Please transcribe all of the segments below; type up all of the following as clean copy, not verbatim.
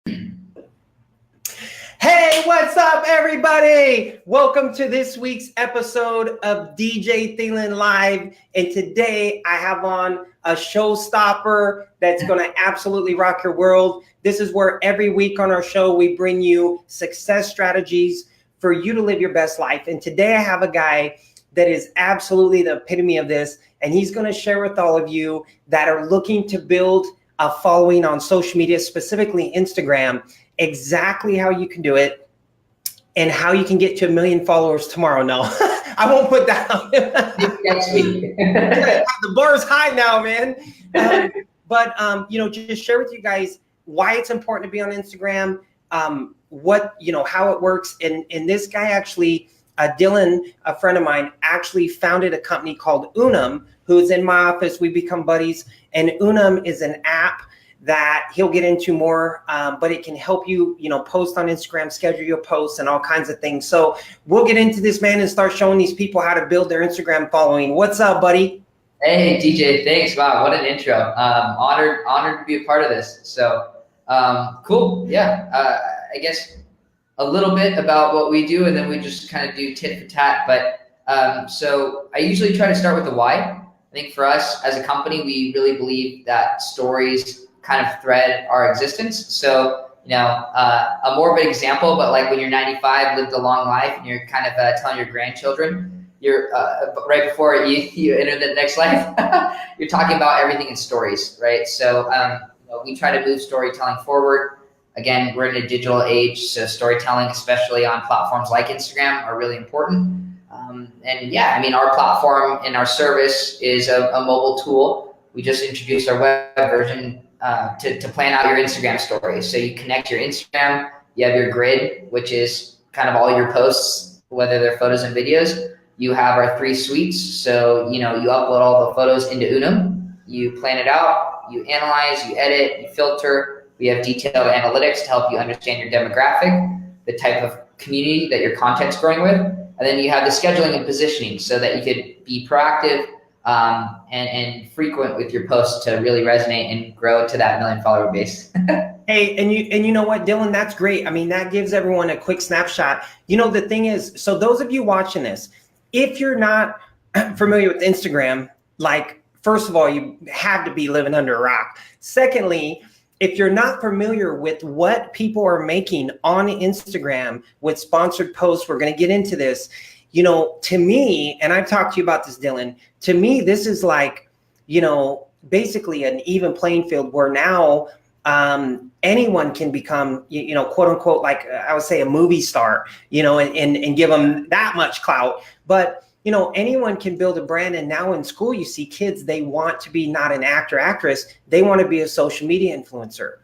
Hey, what's up, everybody? Welcome to this week's episode of DJ Thielen Live. And today I have on a showstopper that's going to absolutely rock your world. This is where every week on our show, we bring you success strategies for you to live your best life. And today I have a guy that is absolutely the epitome of this. And he's going to share with all of you that are looking to build a following on social media, specifically Instagram, exactly how you can do it and how you can get to 1 million followers tomorrow. No, I won't put that on. Next week. The bar's high now, man. But just share with you guys why it's important to be on Instagram, how it works. And this guy actually, Dillon, a friend of mine, actually founded a company called Unum, who's in my office. We become buddies. And Unum is an app that he'll get into more, but it can help you, post on Instagram, schedule your posts and all kinds of things. So we'll get into this, man, and start showing these people how to build their Instagram following. What's up, buddy? Hey, DJ, thanks. Wow, what an intro. Honored to be a part of this. So cool. Yeah, I guess a little bit about what we do, and then we just kind of do tit for tat. But so I usually try to start with the why. I think for us as a company, we really believe that stories kind of thread our existence. So, a morbid example, but like when you're 95, lived a long life, and you're kind of telling your grandchildren, you're right before you enter the next life, you're talking about everything in stories, right? So we try to move storytelling forward. Again, we're in a digital age, so storytelling, especially on platforms like Instagram, are really important. Our platform and our service is a mobile tool. We just introduced our web version to plan out your Instagram stories. So you connect your Instagram, you have your grid, which is kind of all your posts, whether they're photos and videos. You have our 3 suites. So, you upload all the photos into Unum, you plan it out, you analyze, you edit, you filter. We have detailed analytics to help you understand your demographic, the type of community that your content's growing with. And then you have the scheduling and positioning so that you could be proactive and frequent with your posts to really resonate and grow to that 1 million follower base. Hey, and you know what, Dillon, that's great. I mean, that gives everyone a quick snapshot. The thing is, so those of you watching this, if you're not familiar with Instagram, like, first of all, you have to be living under a rock. Secondly, if you're not familiar with what people are making on Instagram with sponsored posts, we're going to get into this. To me, and I've talked to you about this, Dillon, to me, this is like, basically an even playing field where now anyone can become, quote unquote, like I would say a movie star, and give them that much clout. But anyone can build a brand. And now in school, you see kids, they want to be not an actor, actress. They want to be a social media influencer.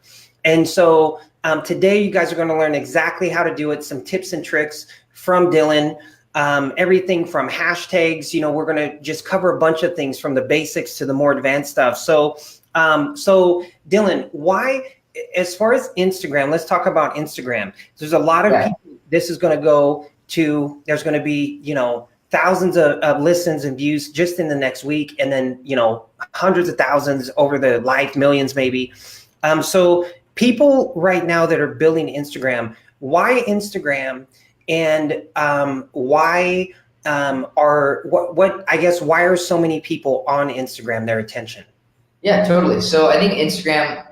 And so today you guys are going to learn exactly how to do it. Some tips and tricks from Dillon, everything from hashtags. We're going to just cover a bunch of things from the basics to the more advanced stuff. So Dillon, why, as far as Instagram, let's talk about Instagram. There's a lot of people, this is going to go to, there's going to be, thousands of listens and views just in the next week. And then, hundreds of thousands over the life, millions maybe. So people right now that are building Instagram, why Instagram, and why why are so many people on Instagram, their attention? Yeah, totally. So I think Instagram,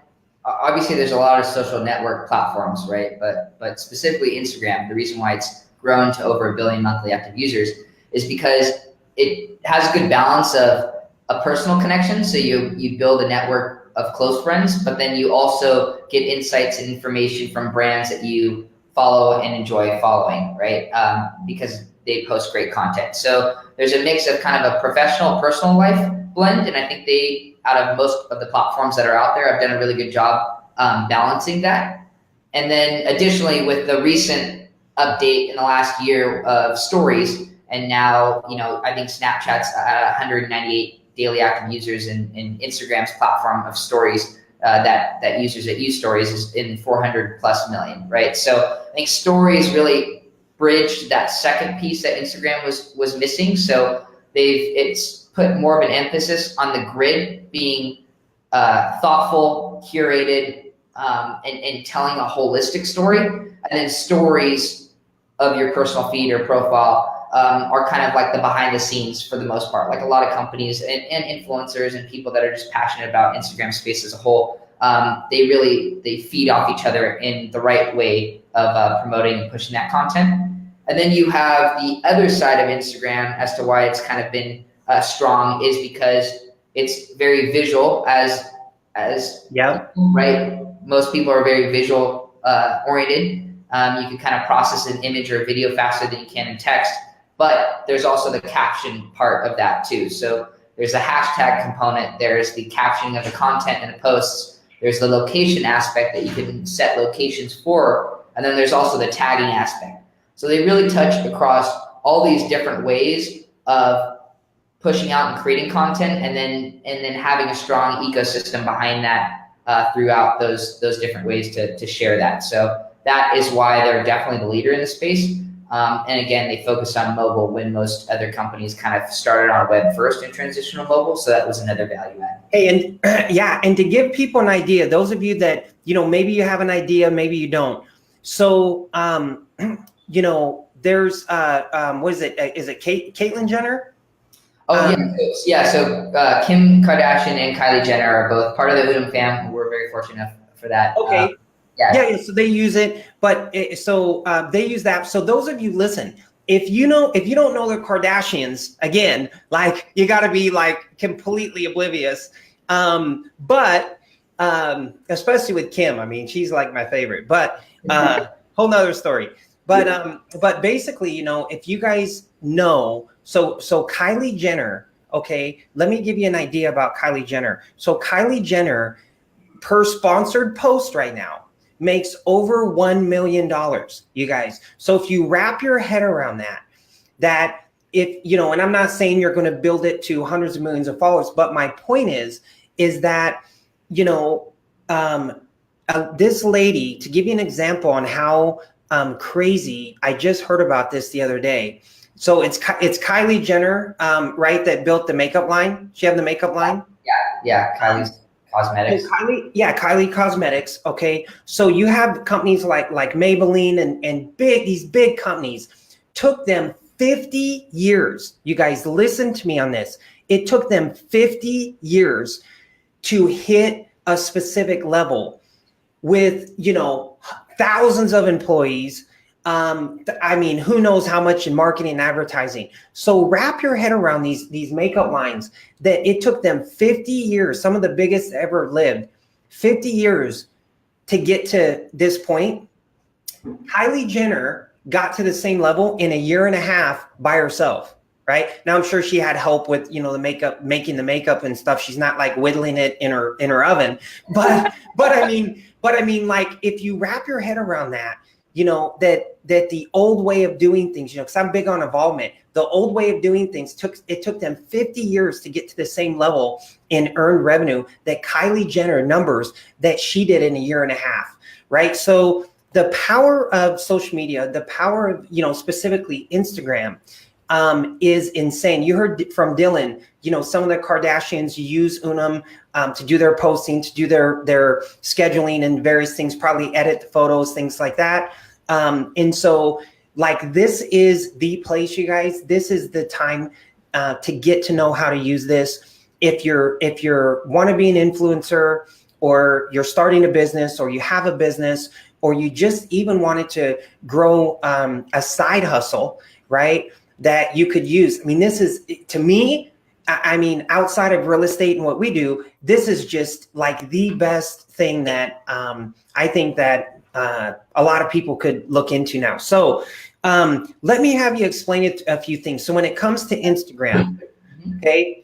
obviously there's a lot of social network platforms, right? But specifically Instagram, the reason why it's grown to over 1 billion monthly active users is because it has a good balance of a personal connection. So you build a network of close friends, but then you also get insights and information from brands that you follow and enjoy following, right? Because they post great content. So there's a mix of kind of a professional, personal life blend. And I think out of most of the platforms that are out there, have done a really good job balancing that. And then additionally, with the recent update in the last year of stories, and now, I think Snapchat's at 198 daily active users, and Instagram's platform of stories that users that use stories is in 400 plus million, right? So I think stories really bridged that second piece that Instagram was missing. So it's put more of an emphasis on the grid being thoughtful, curated, and telling a holistic story, and then stories of your personal feed or profile are kind of like the behind the scenes for the most part. Like a lot of companies and influencers and people that are just passionate about Instagram space as a whole, they feed off each other in the right way of promoting and pushing that content. And then you have the other side of Instagram as to why it's kind of been strong is because it's very visual as right. Most people are very visual oriented. You can kind of process an image or a video faster than you can in text, but there's also the caption part of that too. So there's a hashtag component, there's the captioning of the content in the posts, there's the location aspect that you can set locations for, and then there's also the tagging aspect. So they really touch across all these different ways of pushing out and creating content, and then having a strong ecosystem behind that throughout those different ways to share that. So that is why they're definitely the leader in the space. And again, they focus on mobile when most other companies kind of started on web first and transitioned to mobile. So that was another value add. Hey, and yeah, and to give people an idea, those of you that, maybe you have an idea, maybe you don't. So, there's, what is it? Is it Caitlyn Jenner? Oh, yeah. So Kim Kardashian and Kylie Jenner are both part of the Udom fam. We're very fortunate for that. Okay. Yeah. So they use it, but they use that. So those of you listen, if you don't know the Kardashians, again, like you got to be like completely oblivious. But especially with Kim, I mean, she's like my favorite. But whole nother story. But basically, if you guys know, so Kylie Jenner, okay, let me give you an idea about Kylie Jenner. So Kylie Jenner, per sponsored post right now, makes over $1 million, you guys. So if you wrap your head around that if, and I'm not saying you're going to build it to hundreds of millions of followers, but my point is that, this lady, to give you an example on how crazy, I just heard about this the other day. So it's Kylie Jenner, right, that built the makeup line. She had the makeup line? Yeah, Kylie's Cosmetics. Kylie Cosmetics. Okay, so you have companies like Maybelline and these big companies. Took them 50 years. You guys, listen to me on this. It took them 50 years to hit a specific level with thousands of employees. I mean, who knows how much in marketing and advertising. So wrap your head around these makeup lines that it took them 50 years, some of the biggest ever lived, 50 years to get to this point. Kylie Jenner got to the same level in a year and a half by herself, right? Now I'm sure she had help with, the makeup, making the makeup and stuff. She's not like whittling it in her oven, but I mean, like if you wrap your head around that, that the old way of doing things, because I'm big on involvement. The old way of doing things took them 50 years to get to the same level in earned revenue that Kylie Jenner numbers that she did in a year and a half, right? So the power of social media, the power of, specifically Instagram, is insane. You heard from Dillon, some of the Kardashians use Unum to do their posting, to do their scheduling and various things, probably edit the photos, things like that. And so like, this is the place, you guys. This is the time to get to know how to use this. If you're want to be an influencer, or you're starting a business, or you have a business, or you just even wanted to grow a side hustle, right, that you could use. I mean, this is, to me, I mean, outside of real estate and what we do, this is just like the best thing that I think that a lot of people could look into now. So let me have you explain it a few things. So when it comes to Instagram, okay,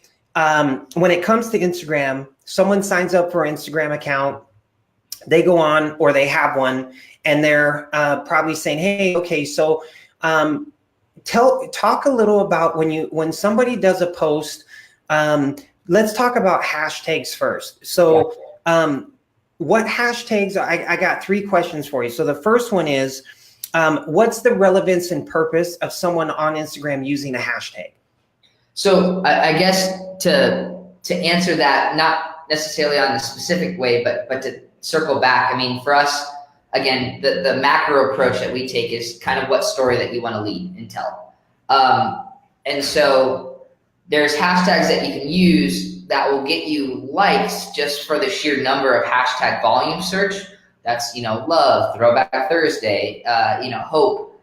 when it comes to Instagram, someone signs up for an Instagram account, they go on, or they have one, and they're probably saying, hey, okay, so talk a little about when somebody does a post. Let's talk about hashtags first. So what hashtags, I got 3 questions for you. So the first one is, what's the relevance and purpose of someone on Instagram using a hashtag? So I guess to answer that, not necessarily on a specific way, but to circle back, I mean, for us, again, the macro approach that we take is kind of what story that you want to lead and tell. And so there's hashtags that you can use that will get you likes just for the sheer number of hashtag volume search. That's, love, Throwback Thursday, hope,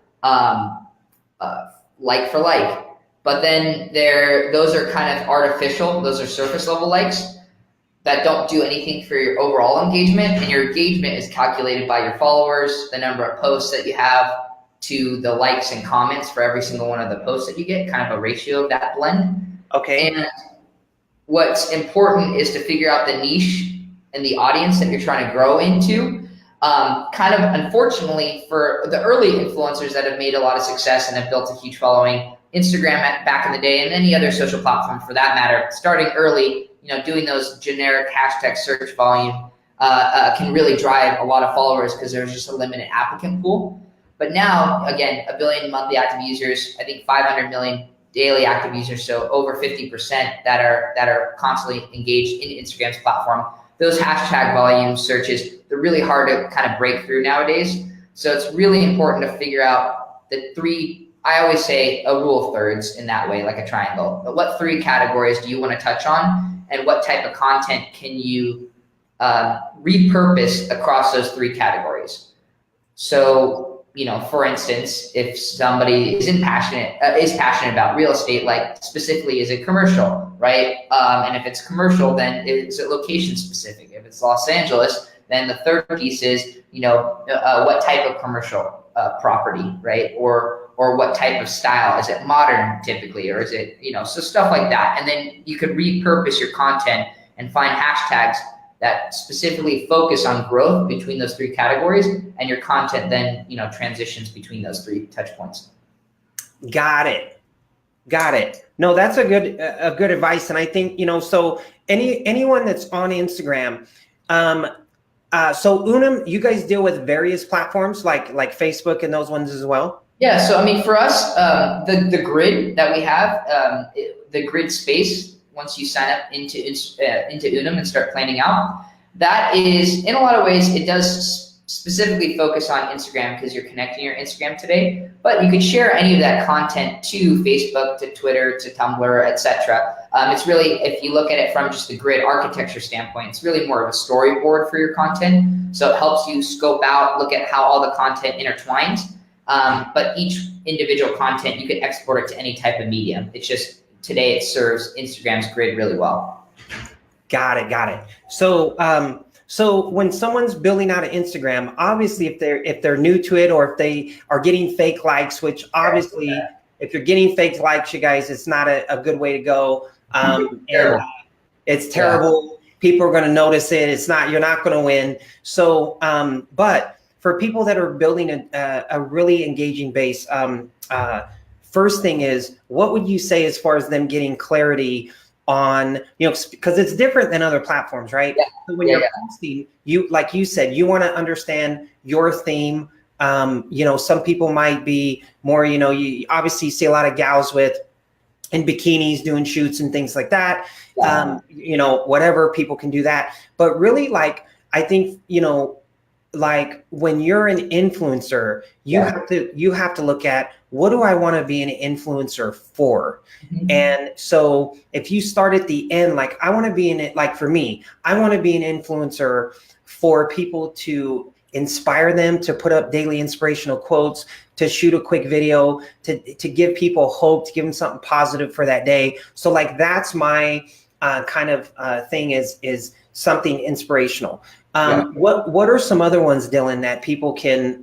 like for like. But then those are kind of artificial. Those are surface level likes that don't do anything for your overall engagement. And your engagement is calculated by your followers, the number of posts that you have to the likes and comments for every single one of the posts that you get, kind of a ratio of that blend. Okay. And what's important is to figure out the niche and the audience that you're trying to grow into. Kind of unfortunately for the early influencers that have made a lot of success and have built a huge following, Instagram back in the day and any other social platform for that matter, starting early, doing those generic hashtag search volume can really drive a lot of followers because there's just a limited applicant pool. But now, again, 1 billion monthly active users, I think 500 million daily active users, so over 50% that are constantly engaged in Instagram's platform. Those hashtag volume searches, they're really hard to kind of break through nowadays. So it's really important to figure out the three, I always say a rule of thirds in that way, like a triangle. But what 3 categories do you want to touch on, and what type of content can you repurpose across those 3 categories? So, for instance, if somebody is passionate about real estate, like specifically, is it commercial, right? And if it's commercial, then is it location specific? If it's Los Angeles, then the third piece is, what type of commercial property, right? Or what type of style? Is it modern typically, or is it, so stuff like that. And then you could repurpose your content and find hashtags that specifically focus on growth between those 3 categories, and your content then, transitions between those 3 touch points. Got it. No, that's a good advice. And I think, so anyone that's on Instagram, so Unum, you guys deal with various platforms like Facebook and those ones as well? Yeah. So, I mean, for us, the grid that we have, the grid space, once you sign up into Unum and start planning out, that is, in a lot of ways, it does specifically focus on Instagram because you're connecting your Instagram today, but you could share any of that content to Facebook, to Twitter, to Tumblr, etc. It's really, if you look at it from just the grid architecture standpoint, it's really more of a storyboard for your content. So it helps you scope out, look at how all the content intertwines, but each individual content, you could export it to any type of medium. It's just, today it serves Instagram's grid really well. Got it. So when someone's building out an Instagram, obviously if they're new to it, or if they are getting fake likes, which obviously if you're getting fake likes, you guys, it's not a good way to go. It's terrible. Yeah. People are going to notice it. You're not going to win. So, but for people that are building a really engaging base, first thing is, what would you say as far as them getting clarity on, because it's different than other platforms, right? Yeah. So when you're posting, like you said, you want to understand your theme. Some people might be more, you obviously see a lot of gals in bikinis doing shoots and things like that. Yeah. Whatever, people can do that. But really, like, I think, like when you're an influencer, you have to look at, what do I want to be an influencer for? Mm-hmm. And so if you start at the end, like, I want to be in it, like for me, I want to be an influencer for people to inspire them, to put up daily inspirational quotes, to shoot a quick video, to give people hope, to give them something positive for that day. So like, that's my kind of thing, is something inspirational. What are some other ones, Dillon, that people can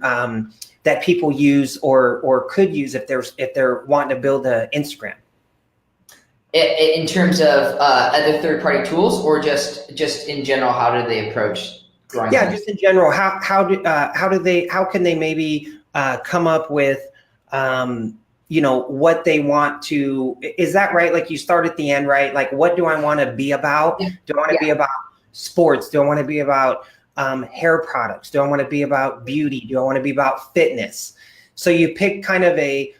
that people use or could use if they're wanting to build an Instagram? In terms of other third-party tools, or just in general, how do they approach growing? Yeah, just in general, how can they maybe come up with what they want to? Is that right? Like, you start at the end, right? Like, what do I want to be about? Do I want to be about sports? Do I want to be about hair products? Do I want to be about beauty? Do I want to be about fitness? So you pick kind of a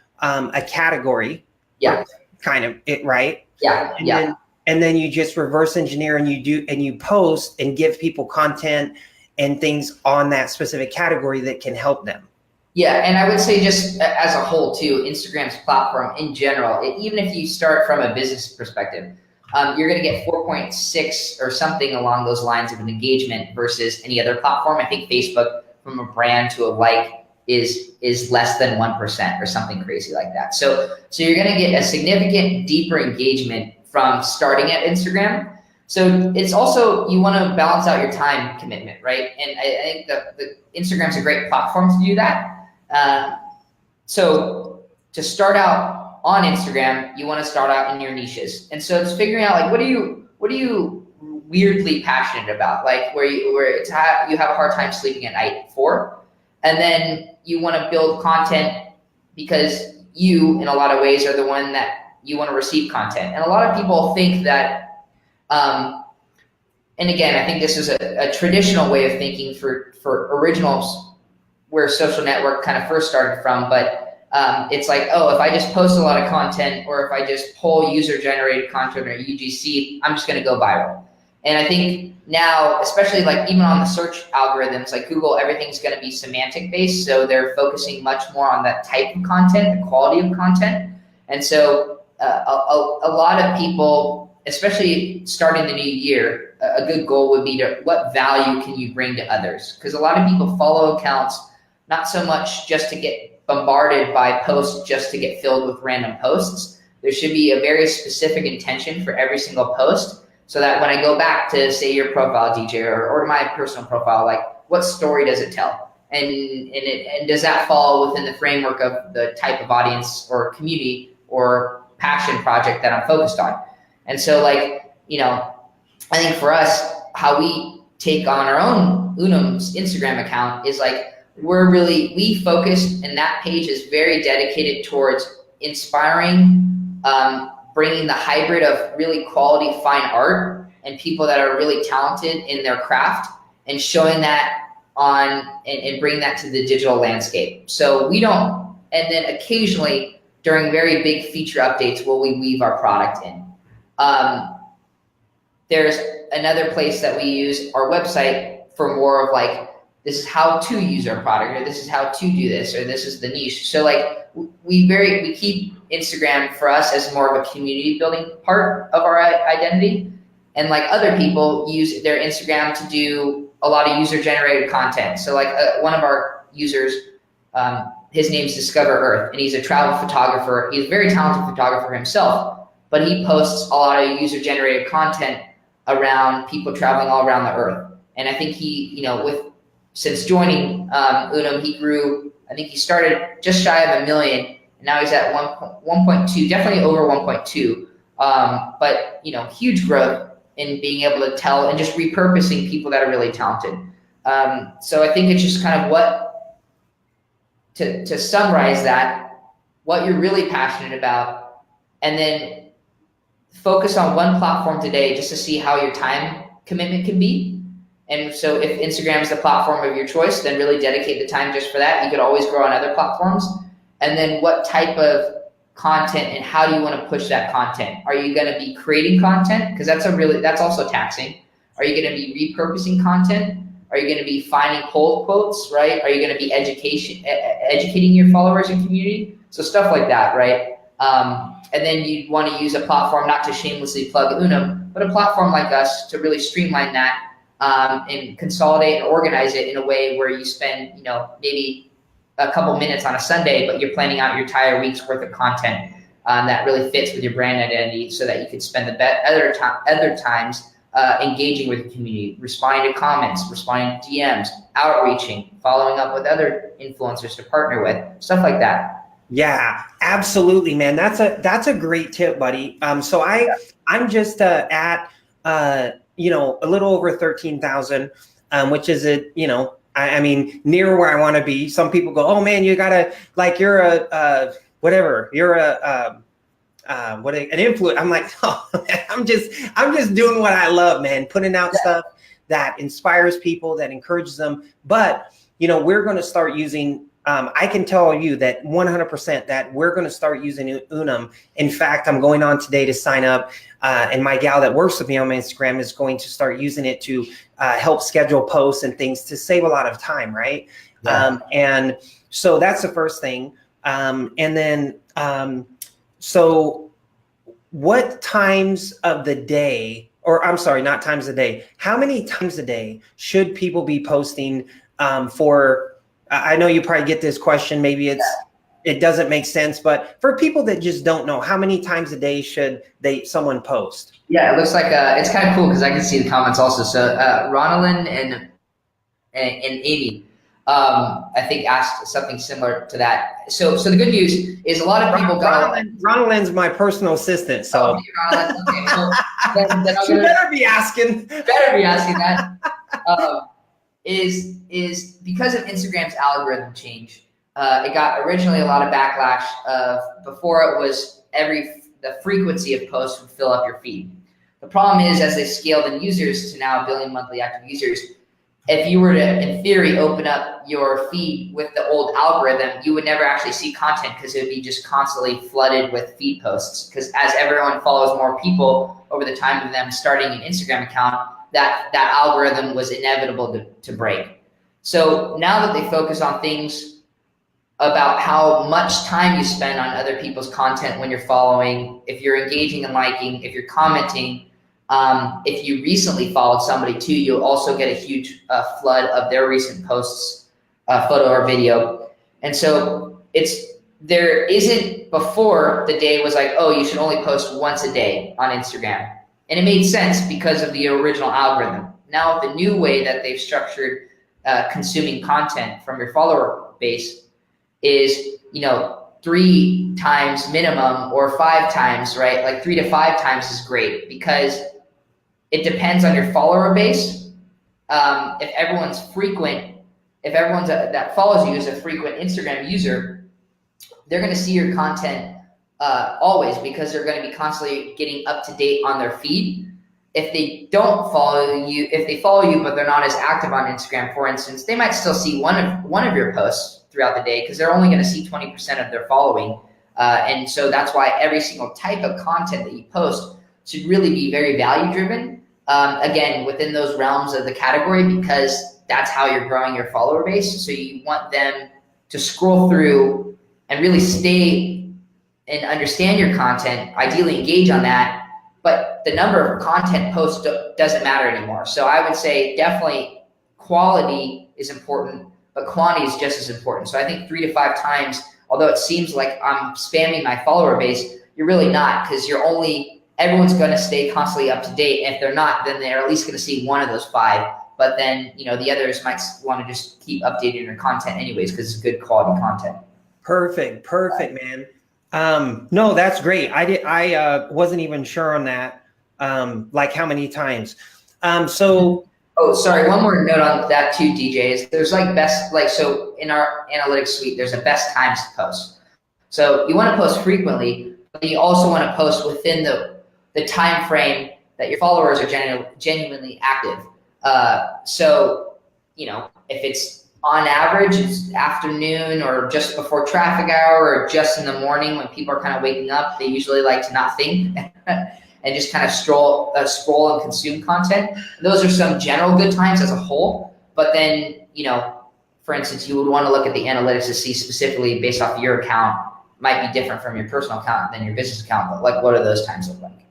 category. Yeah. Kind of it, right? Yeah. And then you just reverse engineer, and you post and give people content and things on that specific category that can help them. Yeah, and I would say just as a whole too, Instagram's platform in general, even if you start from a business perspective, you're going to get 4.6 or something along those lines of an engagement versus any other platform. I think Facebook, from a brand to a like, is less than 1% or something crazy like that. So you're going to get a significant deeper engagement from starting at Instagram. So it's also, you want to balance out your time commitment, right? And I think the Instagram's a great platform to do that. So to start out on Instagram, you want to start out in your niches. And so it's figuring out like, what are you weirdly passionate about? Like where you have a hard time sleeping at night for, and then you want to build content because you, in a lot of ways, are the one that you want to receive content. And a lot of people think that, and again, I think this is a traditional way of thinking for originals, where social network kind of first started from, but it's like, oh, if I just post a lot of content, or if I just pull user-generated content or UGC, I'm just going to go viral. And I think now, especially like even on the search algorithms, like Google, everything's going to be semantic based. So they're focusing much more on that type of content, the quality of content. And so a lot of people, especially starting the new year, a good goal would be to, what value can you bring to others? Because a lot of people follow accounts not so much just to get bombarded by posts, just to get filled with random posts. There should be a very specific intention for every single post, so that when I go back to, say, your profile, DJ, or my personal profile, like, what story does it tell? And does that fall within the framework of the type of audience or community or passion project that I'm focused on? And so, like, you know, I think for us, how we take on our own Unum's Instagram account is like, we focus, and that page is very dedicated towards inspiring, bringing the hybrid of really quality fine art and people that are really talented in their craft, and showing that on and bring that to the digital landscape. So we don't, and then occasionally during very big feature updates will we weave our product in. There's another place that we use our website for more of like, this is how to use our product, or this is how to do this, or this is the niche. So like we keep Instagram for us as more of a community building part of our identity. And like other people use their Instagram to do a lot of user generated content. So like one of our users, his name's Discover Earth, and he's a travel photographer. He's a very talented photographer himself, but he posts a lot of user generated content around people traveling all around the earth. And I think he, you know, since joining Unum, he grew, I think he started just shy of 1 million, and now he's at 1.2, definitely over 1.2. But, you know, huge growth in being able to tell and just repurposing people that are really talented. So I think it's just kind of to summarize that, what you're really passionate about, and then focus on one platform today just to see how your time commitment can be. And so if Instagram is the platform of your choice, then really dedicate the time just for that. You could always grow on other platforms. And then what type of content and how do you want to push that content? Are you going to be creating content? Because that's also taxing. Are you going to be repurposing content? Are you going to be finding cold quotes, right? Are you going to be educating your followers and community? So stuff like that, right? And then you want to use a platform, not to shamelessly plug Unum, but a platform like us to really streamline that. And consolidate and organize it in a way where you spend, you know, maybe a couple minutes on a Sunday, but you're planning out your entire week's worth of content that really fits with your brand identity, so that you could spend the other times engaging with the community, responding to comments, responding to DMs, outreaching, following up with other influencers to partner with, stuff like that. Yeah, absolutely, man. That's a great tip, buddy. So I'm just at you know, a little over 13,000, which is I mean, near where I want to be. Some people go, oh man, you gotta, like, you're whatever, you're an influencer. I'm like, oh, I'm just doing what I love, man, putting out stuff that inspires people, that encourages them. But, you know, we're going to start using I can tell you that 100% that we're going to start using Unum. In fact, I'm going on today to sign up, and my gal that works with me on my Instagram is going to start using it to help schedule posts and things to save a lot of time, right? Yeah. And so that's the first thing. And then, so what times of the day, or I'm sorry, not times a day, how many times a day should people be posting for, I know you probably get this question, maybe it doesn't make sense, but for people that just don't know, how many times a day should someone post? Yeah, it looks like it's kind of cool because I can see the comments also. So Ronalyn and Amy, I think asked something similar to that. So the good news is a lot of people Ronalyn's my personal assistant, so. Okay, so then she better be asking. Better be asking that. Is because of Instagram's algorithm change. It got originally a lot of backlash before it was the frequency of posts would fill up your feed. The problem is, as they scaled in users to now 1 billion monthly active users, if you were to, in theory, open up your feed with the old algorithm, you would never actually see content because it would be just constantly flooded with feed posts. Because as everyone follows more people over the time of them starting an Instagram account, that algorithm was inevitable to break. So now that they focus on things about how much time you spend on other people's content when you're following, if you're engaging and liking, if you're commenting, if you recently followed somebody too, you'll also get a huge flood of their recent posts, photo or video. And so there isn't, before the day was like, oh, you should only post once a day on Instagram. And it made sense because of the original algorithm. Now, the new way that they've structured consuming content from your follower base is, 3 times minimum or 5 times, right? Like 3 to 5 times is great because it depends on your follower base. If everyone's that follows you is a frequent Instagram user, they're going to see your content always because they're going to be constantly getting up to date on their feed. If they don't follow you, if they follow you but they're not as active on Instagram, for instance, they might still see one of your posts throughout the day because they're only going to see 20% of their following. And so that's why every single type of content that you post should really be very value driven. Again, within those realms of the category, because that's how you're growing your follower base. So you want them to scroll through and really stay and understand your content, ideally engage on that. But the number of content posts doesn't matter anymore. So I would say definitely quality is important, but quantity is just as important. So I think 3 to 5 times, although it seems like I'm spamming my follower base, you're really not, because everyone's going to stay constantly up to date. And if they're not, then they're at least going to see one of those 5. But then, the others might want to just keep updating their content anyways, because it's good quality content. Perfect, man. No, that's great. I wasn't even sure on that. Like how many times. Oh, sorry. One more note on that too, DJ, is there's so in our analytics suite, there's a best times to post. So you want to post frequently, but you also want to post within the time frame that your followers are genuinely active. So, if it's on average, it's afternoon or just before traffic hour or just in the morning when people are kind of waking up, they usually like to not think and just kind of scroll and consume content. Those are some general good times as a whole. But then, for instance, you would want to look at the analytics to see specifically based off your account, might be different from your personal account than your business account. But like, what do those times look like?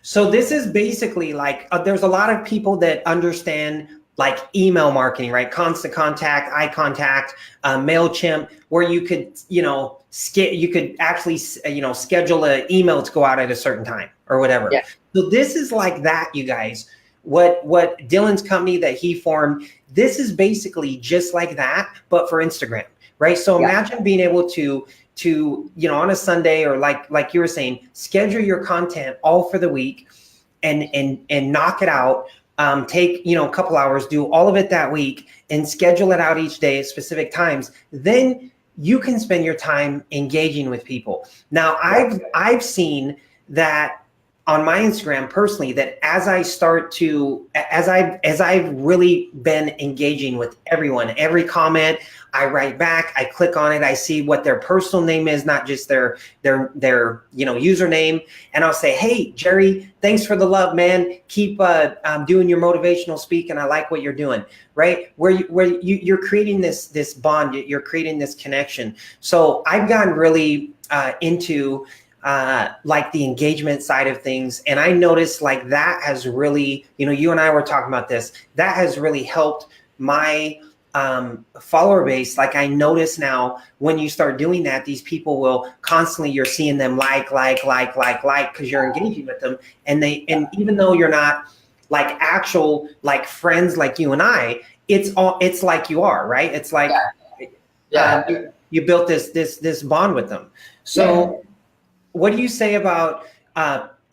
So this is basically like, there's a lot of people that understand like email marketing, right? Constant Contact, Eye Contact, MailChimp, where you could, you could actually, schedule an email to go out at a certain time or whatever. Yeah. So this is like that, you guys. What Dillon's company that he formed, this is basically just like that, but for Instagram, right? So imagine being able to on a Sunday or like you were saying, schedule your content all for the week and knock it out. Take, a couple hours, do all of it that week and schedule it out each day at specific times. Then you can spend your time engaging with people. Now I've seen that on my Instagram personally, that as I've really been engaging with everyone, every comment, I write back, I click on it, I see what their personal name is, not just their username, and I'll say, hey Jerry, thanks for the love, man. Keep doing your motivational speak, and I like what you're doing. Right, where you're creating this bond, you're creating this connection. So I've gotten really into like the engagement side of things, and I noticed like that has really, you and I were talking about this, that has really helped my follower base. Like I notice now when you start doing that, these people will constantly, you're seeing them like because you're engaging with them, and even though you're not like actual like friends like you and I, it's like you are, right? It's like you built this bond with them. So what do you say about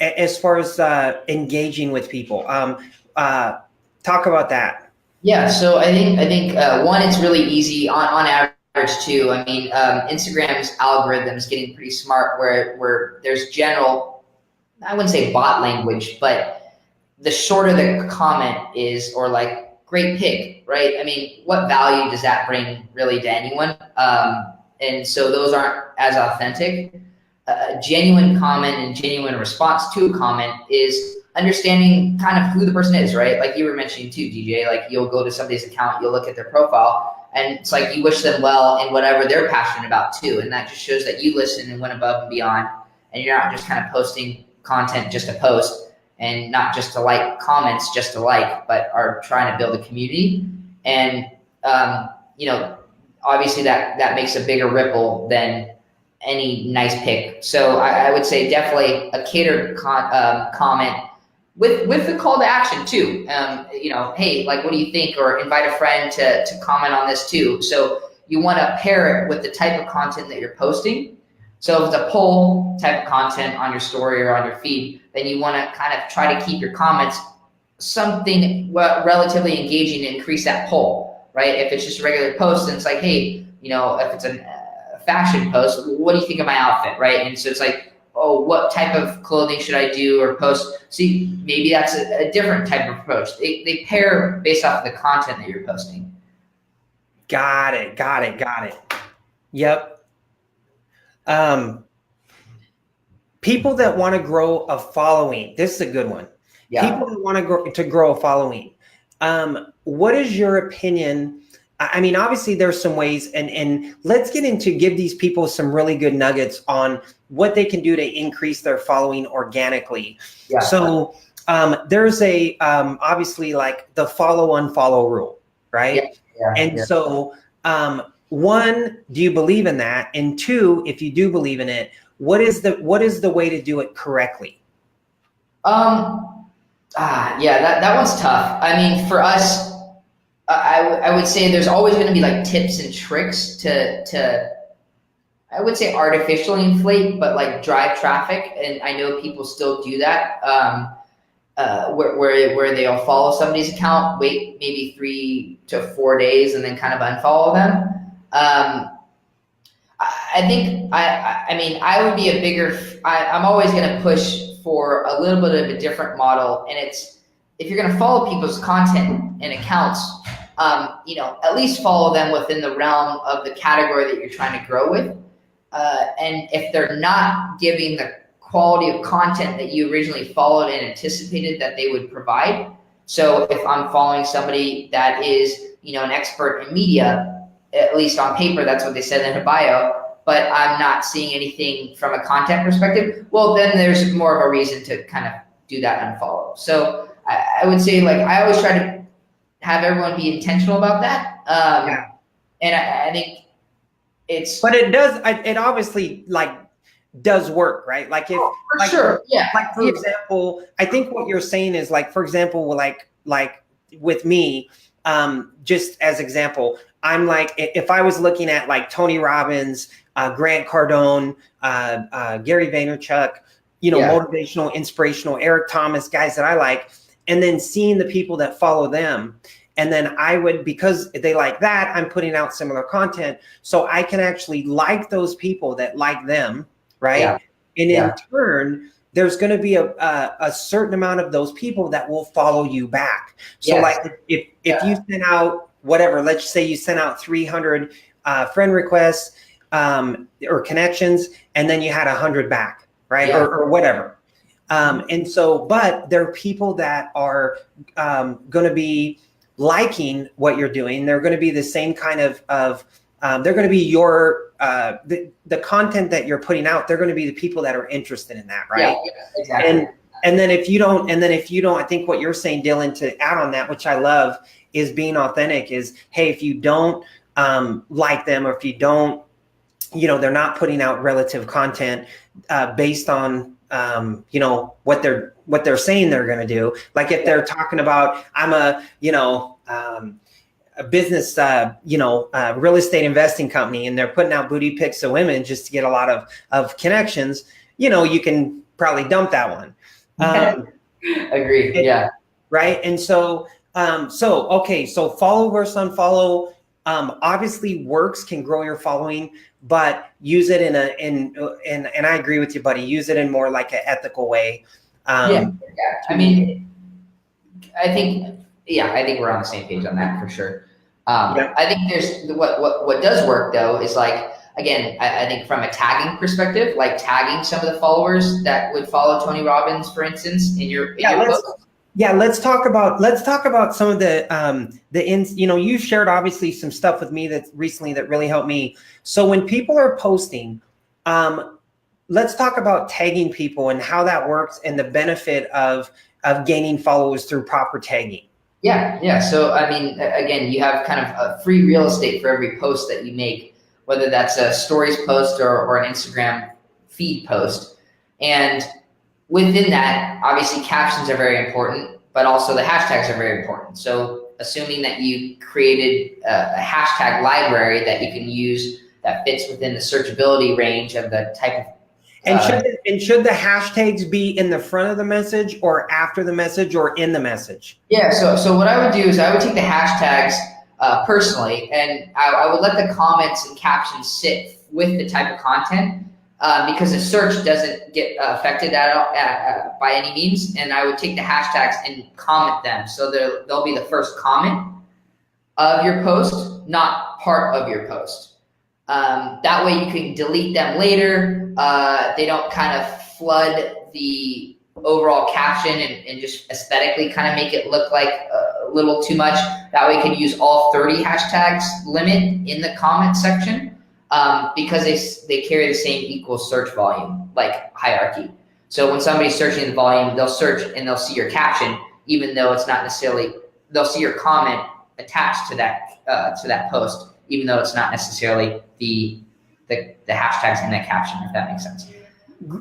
as far as engaging with people? Talk about that. Yeah, so I think one, it's really easy on average too. I mean, Instagram's algorithm is getting pretty smart where there's general, I wouldn't say bot language, but the shorter the comment is, or like great pic, right? I mean, what value does that bring really to anyone? And so those aren't as authentic. A genuine comment and genuine response to a comment is understanding kind of who the person is, right? Like you were mentioning too, DJ, like you'll go to somebody's account, you'll look at their profile, and it's like you wish them well in whatever they're passionate about too. And that just shows that you listen and went above and beyond, and you're not just kind of posting content just to post, and not just to like comments just to like, but are trying to build a community. And obviously that makes a bigger ripple than any nice pic. So I would say definitely a catered comment with the call to action too. Hey, like, what do you think? Or invite a friend to comment on this too. So you want to pair it with the type of content that you're posting. So if it's a poll type of content on your story or on your feed, then you want to kind of try to keep your comments something relatively engaging to increase that poll, right? If it's just a regular post and it's like, hey, if it's a fashion post, what do you think of my outfit, right? And so it's like, oh, what type of clothing should I do or post? See, maybe that's a different type of approach. They pair based off of the content that you're posting. Got it. Yep. People that want to grow a following. This is a good one. Yeah. People that want to grow a following. What is your opinion? I mean, obviously there's some ways, and let's get into give these people some really good nuggets on what they can do to increase their following organically. Yeah. So there's a obviously like the follow unfollow rule, right? Yeah. And so one, do you believe in that? And two, if you do believe in it, what is the way to do it correctly? That one's tough. I mean, for us, I would say there's always going to be like tips and tricks to I would say artificially inflate, but like drive traffic. And I know people still do that, where they'll follow somebody's account, wait maybe 3 to 4 days, and then kind of unfollow them. I think I would be I'm always going to push for a little bit of a different model, and it's, if you're going to follow people's content and accounts, at least follow them within the realm of the category that you're trying to grow with. And if they're not giving the quality of content that you originally followed and anticipated that they would provide. So if I'm following somebody that is, an expert in media, at least on paper, that's what they said in their bio, but I'm not seeing anything from a content perspective, well, then there's more of a reason to kind of do that unfollow. So I would say, like, I always try to have everyone be intentional about that. And I think but it obviously like does work, right? Like if, for sure. Yeah. Like for example, I think what you're saying is like, for example, like with me, just as example, I'm like, if I was looking at like Tony Robbins, Grant Cardone, Gary Vaynerchuk, motivational, inspirational, Eric Thomas, guys that I like, and then seeing the people that follow them. And then I would, because they like that, I'm putting out similar content. So I can actually like those people that like them, right? Yeah. And in turn, there's going to be a certain amount of those people that will follow you back. So like if you send out whatever, let's say you sent out 300 friend requests or connections, and then you had 100 back, right? Yeah. Or whatever. And so, but there are people that are going to be liking what you're doing. They're going to be the same kind of they're going to be your the content that you're putting out. They're going to be the people that are interested in that, right? Yeah, exactly. And then if you don't, I think what you're saying, Dillon, to add on that, which I love, is being authentic. Is, hey, if you don't like them, or if you don't, they're not putting out relative content based on what they're saying they're going to do. Like if they're talking about, I'm a business, real estate investing company, and they're putting out booty pics of women just to get a lot of connections, you can probably dump that one. Agreed. Yeah. Right. And so follow versus unfollow obviously works, can grow your following, but use it and I agree with you, buddy. Use it in more like an ethical way. I mean, I think we're on the same page on that for sure. I think there's what does work though is like, again, I think from a tagging perspective, like tagging some of the followers that would follow Tony Robbins, for instance, in your post. Yeah, let's talk about some of you shared obviously some stuff with me that recently that really helped me. So when people are posting, let's talk about tagging people and how that works and the benefit of gaining followers through proper tagging. Yeah. So I mean, again, you have kind of a free real estate for every post that you make, whether that's a stories post or an Instagram feed post. And within that, obviously captions are very important, but also the hashtags are very important. So assuming that you created a hashtag library that you can use that fits within the searchability range of the type of and should the hashtags be in the front of the message or after the message or in the message? Yeah, so what I would do is I would take the hashtags personally, and I would let the comments and captions sit with the type of content because the search doesn't get affected by any means. And I would take the hashtags and comment them, so they'll be the first comment of your post, not part of your post. That way you can delete them later. They don't kind of flood the overall caption and just aesthetically kind of make it look like a little too much. That way you can use all 30 hashtags limit in the comment section because they carry the same equal search volume, like hierarchy. So when somebody's searching the volume, they'll search and they'll see your caption, even though it's not necessarily, they'll see your comment attached to that post, even though it's not necessarily the hashtags in that caption, if that makes sense.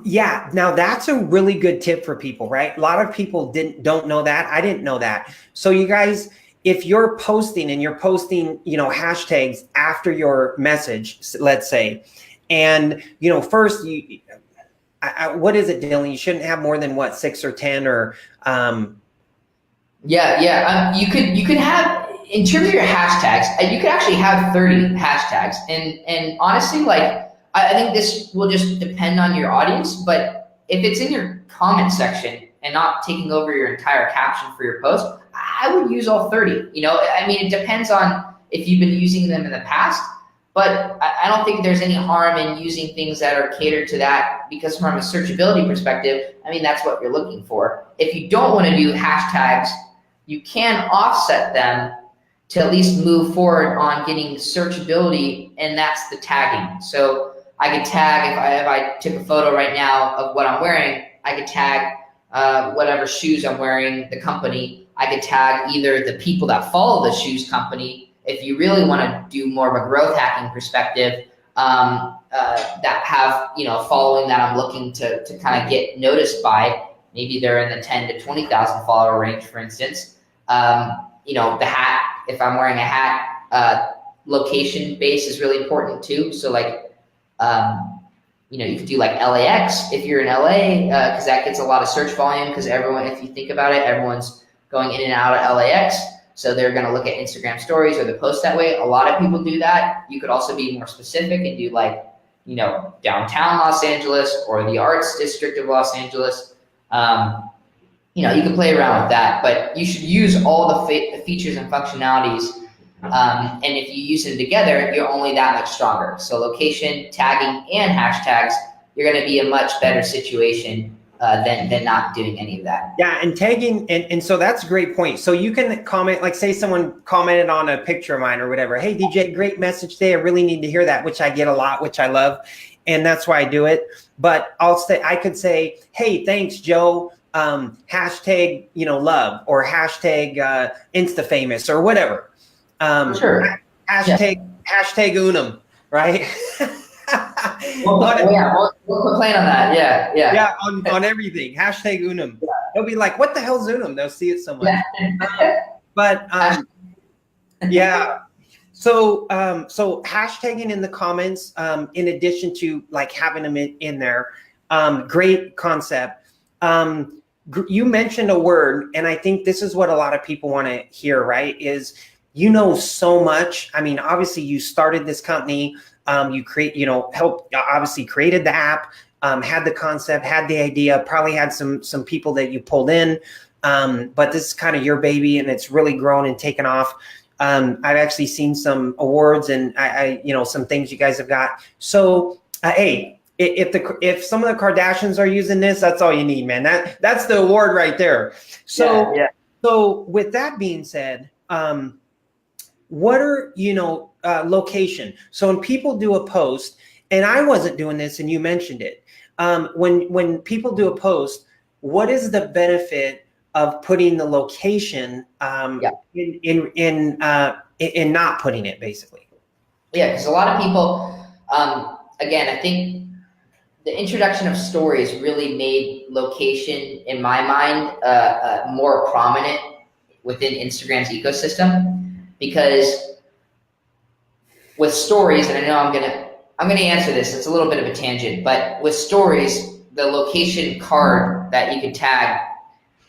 Yeah, now that's a really good tip for people, right? A lot of people don't know that. I didn't know that. So you guys, if you're posting hashtags after your message, let's say, and first what is it, Dillon? You shouldn't have more than 6 or 10 or you could have, in terms of your hashtags, you could actually have 30 hashtags. And honestly, like, I think this will just depend on your audience, but if it's in your comment section and not taking over your entire caption for your post, I would use all 30. I mean, it depends on if you've been using them in the past, but I don't think there's any harm in using things that are catered to that, because from a searchability perspective, I mean, that's what you're looking for. If you don't want to do hashtags, you can offset them to at least move forward on getting searchability, and that's the tagging. So I could tag, if I took a photo right now of what I'm wearing, I could tag whatever shoes I'm wearing, the company. I could tag either the people that follow the shoes company, if you really want to do more of a growth hacking perspective, that have, following that I'm looking to kind of get noticed by. Maybe they're in the 10 to 20,000 follower range, for instance. The hat, if I'm wearing a hat, location base is really important too. So like, you could do like LAX if you're in LA, because that gets a lot of search volume, because everyone, if you think about it, everyone's going in and out of LAX. So they're going to look at Instagram stories or the post that way. A lot of people do that. You could also be more specific and do like, downtown Los Angeles or the arts district of Los Angeles. You can play around with that, but you should use all the features and functionalities And if you use them together, you're only that much stronger. So location, tagging, and hashtags, you're going to be a much better situation than not doing any of that. Yeah, and tagging, and so that's a great point. So you can comment, like say someone commented on a picture of mine or whatever. Hey, DJ, great message today. I really need to hear that, which I get a lot, which I love. And that's why I do it. But I could say, hey, thanks, Joe. Hashtag, love, or hashtag Insta famous or whatever. Sure. Hashtag unum, right? We'll complain on that. Yeah, on everything. Hashtag unum. Yeah. They'll be like, what the hell's unum? They'll see it so much. Yeah. So hashtagging in the comments, in addition to like having them in there, great concept. You mentioned a word, and I think this is what a lot of people want to hear, right? Is so much. I mean, obviously you started this company, obviously created the app, had the concept, had the idea, probably had some people that you pulled in, but this is kind of your baby, and it's really grown and taken off. I've actually seen some awards and I some things you guys have got. So, hey, if some of the Kardashians are using this, that's all you need, man. That's the award right there. So, So with that being said, what are, location? So when people do a post, and I wasn't doing this and you mentioned it, when people do a post, what is the benefit of putting the location in not putting it, basically? Yeah, because a lot of people, again, I think the introduction of stories really made location, in my mind, more prominent within Instagram's ecosystem, because with stories, and I know I'm gonna answer this, it's a little bit of a tangent, but with stories, the location card that you can tag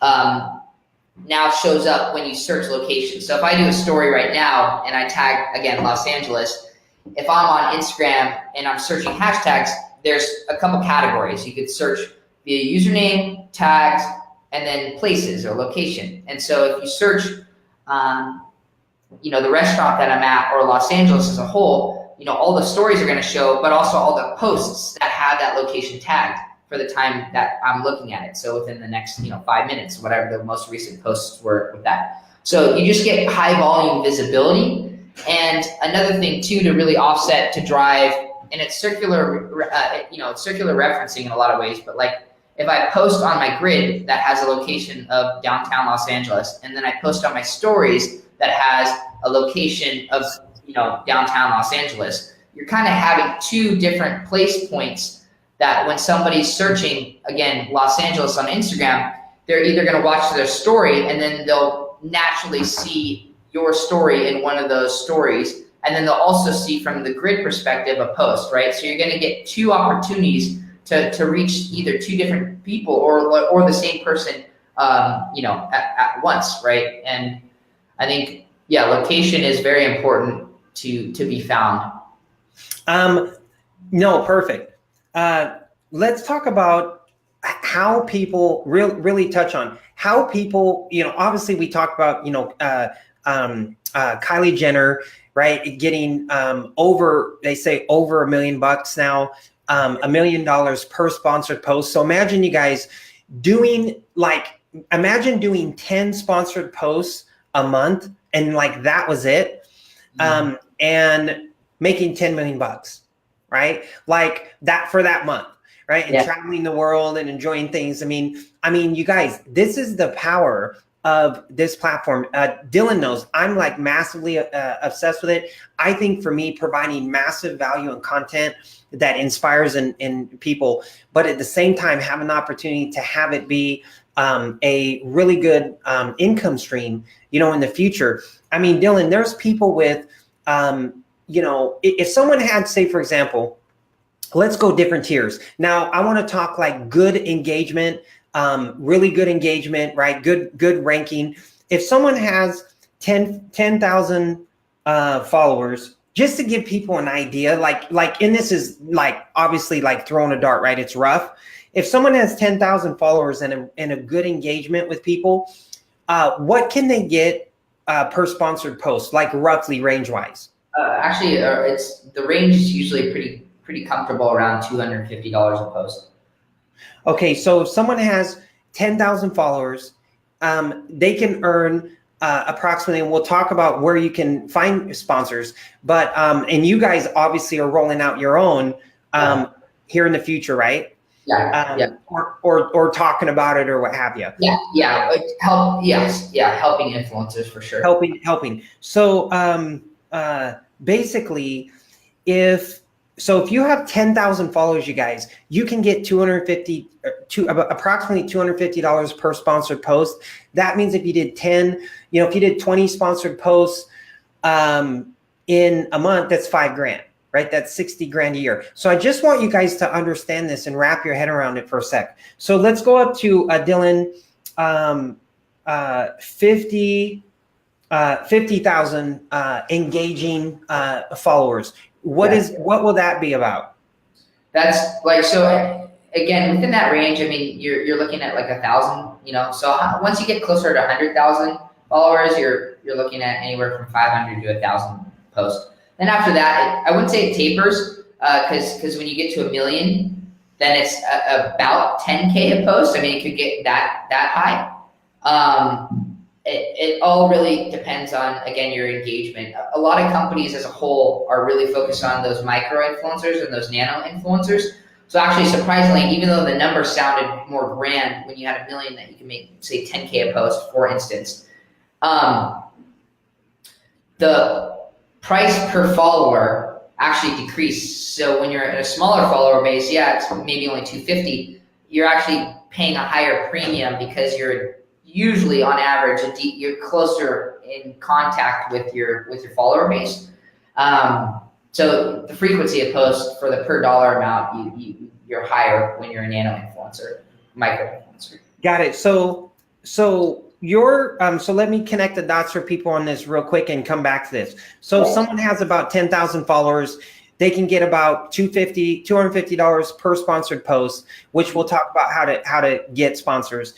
now shows up when you search location. So if I do a story right now and I tag, again, Los Angeles, if I'm on Instagram and I'm searching hashtags, there's a couple categories. You could search via username, tags, and then places or location. And so if you search, the restaurant that I'm at or Los Angeles as a whole, all the stories are going to show, but also all the posts that have that location tagged for the time that I'm looking at it. So within the next, 5 minutes, whatever the most recent posts were with that. So you just get high volume visibility. And another thing too, to really offset, to drive, and it's circular, circular referencing in a lot of ways, but like if I post on my grid that has a location of downtown Los Angeles, and then I post on my stories that has a location of, downtown Los Angeles, you're kind of having two different place points that when somebody's searching, again, Los Angeles on Instagram, they're either going to watch their story and then they'll naturally see your story in one of those stories. And then they'll also see from the grid perspective a post, right? So you're going to get two opportunities to reach either two different people or the same person, at once, right? And I think, location is very important to be found. No, perfect. Let's talk about how people really touch on how people, obviously we talked about, Kylie Jenner, right? Getting they say over $1 million now, $1 million per sponsored post. So imagine you guys imagine doing 10 sponsored posts a month, and like that was it, and making $10 million, right? Like that for that month, right? And traveling the world and enjoying things. I mean, you guys, this is the power of this platform. Dillon knows I'm like massively obsessed with it. I think for me, providing massive value and content that inspires in people, but at the same time, have an opportunity to have it be a really good income stream, in the future. I mean, Dillon, there's people with, if someone had, say, for example, let's go different tiers. Now, I want to talk like good engagement, really good engagement, right? Good ranking. If someone has 10,000 followers, just to give people an idea, and this is like obviously like throwing a dart, right? It's rough. If someone has 10,000 followers and a good engagement with people, what can they get per sponsored post, like roughly range wise? Actually, it's the range is usually pretty comfortable around $250 a post. Okay, so if someone has 10,000 followers, they can earn approximately, and we'll talk about where you can find sponsors, but and you guys obviously are rolling out your own here in the future, right? Yeah. Or talking about it or what have you. Yeah. Helping influencers for sure. Helping. So basically, if you have 10,000 followers, you guys, you can get approximately $250 per sponsored post. That means if you did 10, if you did 20 sponsored posts in a month, that's $5,000, right? That's 60 grand a year. So I just want you guys to understand this and wrap your head around it for a sec. So let's go up to Dillon, 50,000 engaging followers. What will that be about? That's like, so again, within that range, I mean, you're looking at like 1,000, so once you get closer to 100,000 followers, you're looking at anywhere from 500 to 1,000 posts. Then after that, I wouldn't say it tapers, because when you get to 1 million, then it's about 10K a post. I mean, it could get that high. It all really depends on, again, your engagement. A lot of companies as a whole are really focused on those micro influencers and those nano influencers. So actually, surprisingly, even though the number sounded more grand when you had 1 million that you can make, say, 10K a post, for instance, the price per follower actually decreased. So when you're at a smaller follower base, it's maybe only 250. You're actually paying a higher premium because you're usually, on average, you're closer in contact with your follower base. So the frequency of posts for the per dollar amount, you're higher when you're a nano influencer, micro influencer. Got it. So let me connect the dots for people on this real quick and come back to this. So if someone has about 10,000 followers, they can get about $250 per sponsored post, which we'll talk about how to get sponsors.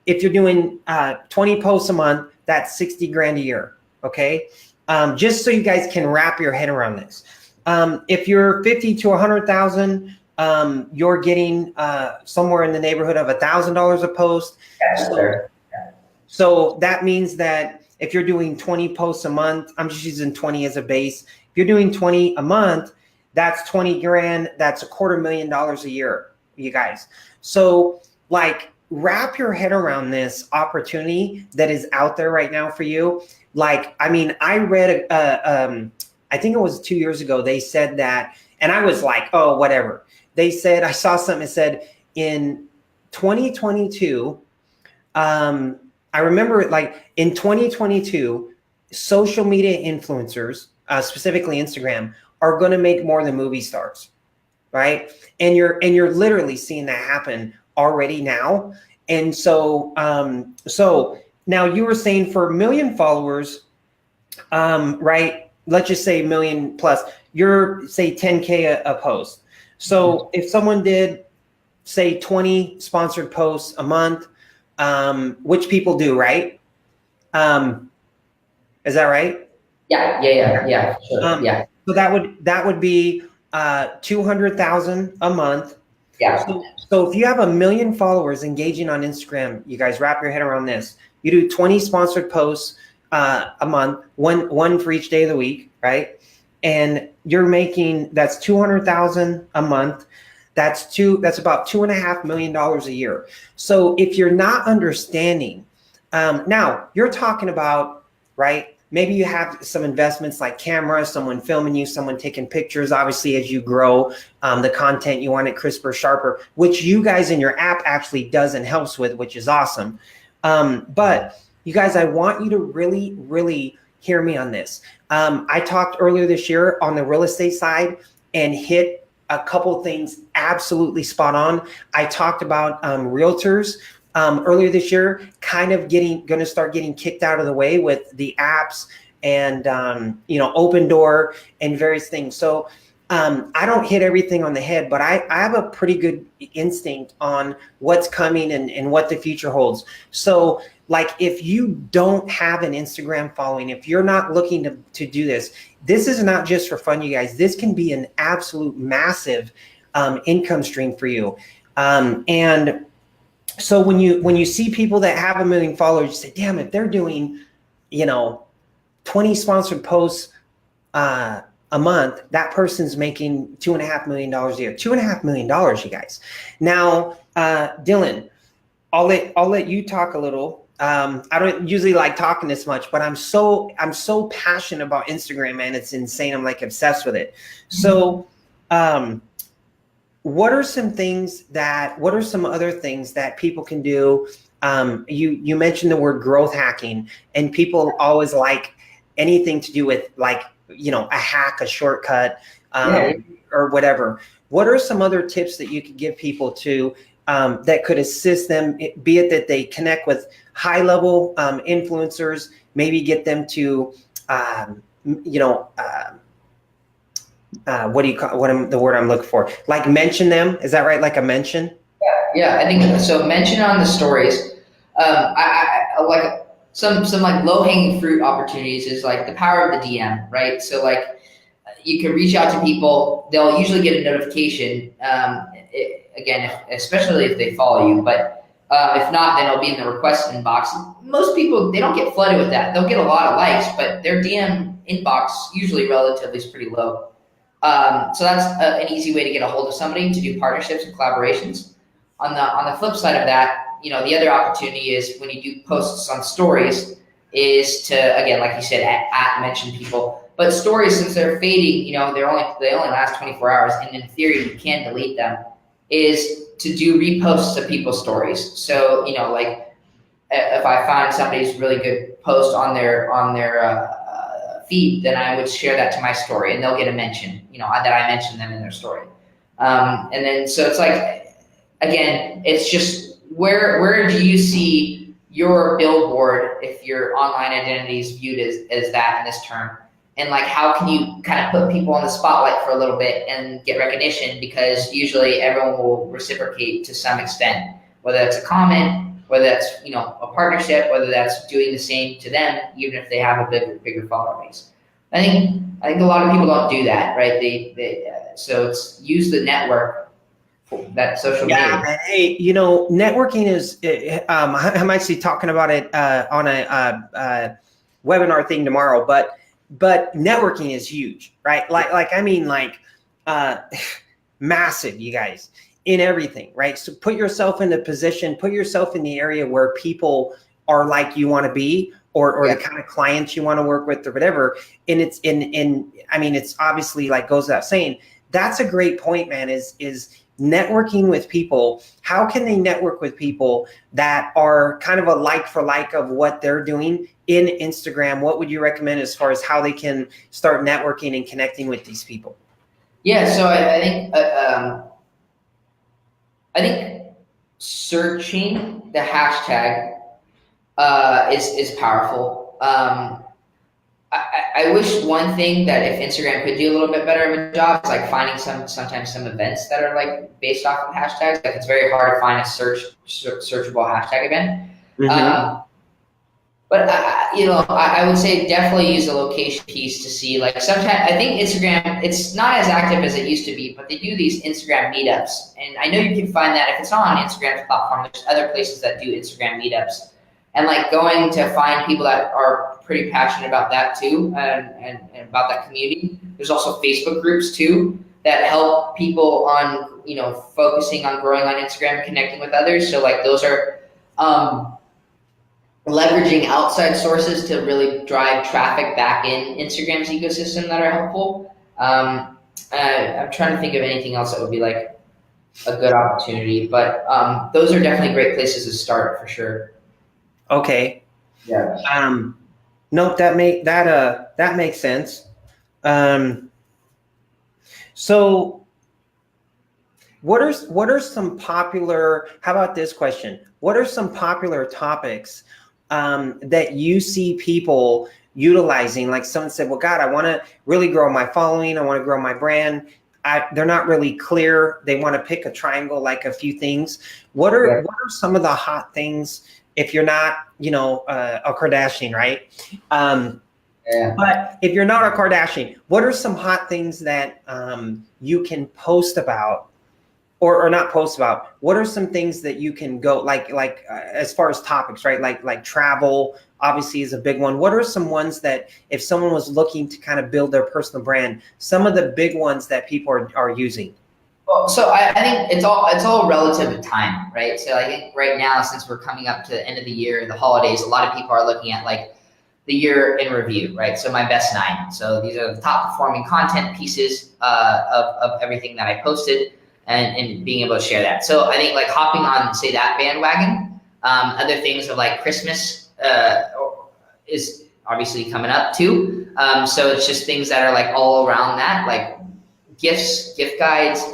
If you're doing 20 posts a month, that's 60 grand a year. Okay. Just so you guys can wrap your head around this. If you're 50 to 100,000, you're getting somewhere in the neighborhood of $1,000 a post. So that means that if you're doing 20 posts a month, I'm just using 20 as a base. If you're doing 20 a month, that's 20 grand. That's $250,000 a year, you guys. So wrap your head around this opportunity that is out there right now for you. I read, I think it was 2 years ago, they said that, and I was like, oh, whatever. They said, I saw something that said in 2022, I remember it in 2022, social media influencers, specifically Instagram, are going to make more than movie stars, right? And you're literally seeing that happen already now. And so now you were saying for 1 million followers, right? Let's just say 1 million plus, you're say 10K a post. So if someone did say 20 sponsored posts a month, which people do, right? Is that right? Yeah. Sure. So that would be 200,000 a month. Yeah. So if you have 1 million followers engaging on Instagram, you guys wrap your head around this. You do 20 sponsored posts a month, one for each day of the week, right? And you're making, that's 200,000 a month. That's about $2.5 million a year. So if you're not understanding, now you're talking about, right? Maybe you have some investments like cameras, someone filming you, someone taking pictures. Obviously, as you grow the content, you want it crisper, sharper, which you guys in your app actually does and helps with, which is awesome. But you guys, I want you to really, really hear me on this. I talked earlier this year on the real estate side and hit a couple things absolutely spot on. I talked about realtors earlier this year, kind of going to start getting kicked out of the way with the apps and Open Door and various things. So I don't hit everything on the head, but I have a pretty good instinct on what's coming and what the future holds. So like if you don't have an Instagram following, if you're not looking to do this, this is not just for fun, you guys. This can be an absolute massive income stream for you. And so when you see people that have 1 million followers, you say, damn, if they're doing, 20 sponsored posts a month, that person's making $2.5 million a year. $2.5 million, you guys. Now, Dillon, I'll let you talk a little. I don't usually like talking this much, but I'm so passionate about Instagram, man. It's insane. I'm like obsessed with it. So, what are some other things that people can do? You mentioned the word growth hacking, and people always like anything to do with like, a hack, a shortcut, or whatever. What are some other tips that you could give people to that could assist them, be it that they connect with high level influencers, maybe get them to, what do you call, the word I'm looking for? Like mention them. Is that right? Like a mention? Yeah, I think so. Mention on the stories. I like some like low hanging fruit opportunities is like the power of the DM, right? So like you can reach out to people. They'll usually get a notification. Especially if they follow you, but if not, then it'll be in the request inbox. Most people, they don't get flooded with that. They'll get a lot of likes, but their DM inbox usually relatively is pretty low. So that's an easy way to get a hold of somebody to do partnerships and collaborations. On the flip side of that, the other opportunity is when you do posts on stories is to, again, like you said, at mention people. But stories, since they're fading, they only last 24 hours, and in theory you can delete them, is to do reposts of people's stories. So, like if I find somebody's really good post on their feed, then I would share that to my story, and they'll get a mention, that I mentioned them in their story. And then, so it's like, again, it's just where do you see your billboard if your online identity is viewed as that in this term? And like, how can you kind of put people on the spotlight for a little bit and get recognition? Because usually everyone will reciprocate to some extent, whether that's a comment, whether that's, a partnership, whether that's doing the same to them, even if they have a bigger follower base. I think a lot of people don't do that, right? So it's use the network, that social media. Yeah, man. Hey, networking is, I'm actually talking about it on a webinar thing tomorrow, but networking is huge, right? Like massive, you guys, in everything, right? So put yourself in a position, put yourself in the area where people are like you want to be, or the kind of clients you want to work with, or whatever. And it's obviously, like, goes without saying, that's a great point, man, is networking with people. How can they network with people that are kind of a like for like of what they're doing in Instagram? What would you recommend as far as how they can start networking and connecting with these people? Yeah, so I think searching the hashtag is powerful. I wish one thing that if Instagram could do a little bit better of a job is like finding sometimes some events that are like based off of hashtags. Like it's very hard to find a searchable hashtag event. Mm-hmm. But I would say definitely use the location piece to see, like, sometimes I think Instagram, it's not as active as it used to be, but they do these Instagram meetups. And I know you can find that if it's not on Instagram's platform, there's other places that do Instagram meetups. And like going to find people that are pretty passionate about that too, and about that community. There's also Facebook groups too that help people on, focusing on growing on Instagram and connecting with others. So like those are leveraging outside sources to really drive traffic back in Instagram's ecosystem that are helpful. I'm trying to think of anything else that would be like a good opportunity, but those are definitely great places to start for sure. Okay. Yeah. No, that makes sense. So what are some popular, how about this question? What are some popular topics that you see people utilizing? Like someone said, well, God, I want to really grow my following. I want to grow my brand. They're not really clear. They want to pick a triangle, like a few things. What are some of the hot things if you're not, a Kardashian, right? Yeah. But if you're not a Kardashian, what are some hot things that you can post about, or not post about? What are some things that you can go as far as topics, right? Like travel, obviously, is a big one. What are some ones that if someone was looking to kind of build their personal brand, some of the big ones that people are using? Well, so I think it's all relative to time, right? So I think right now, since we're coming up to the end of the year, the holidays, a lot of people are looking at like the year in review, right? So my best 9. So these are the top performing content pieces of everything that I posted, and being able to share that. So I think like hopping on, say, that bandwagon. Other things of like Christmas is obviously coming up too. So it's just things that are like all around that, like gifts, gift guides.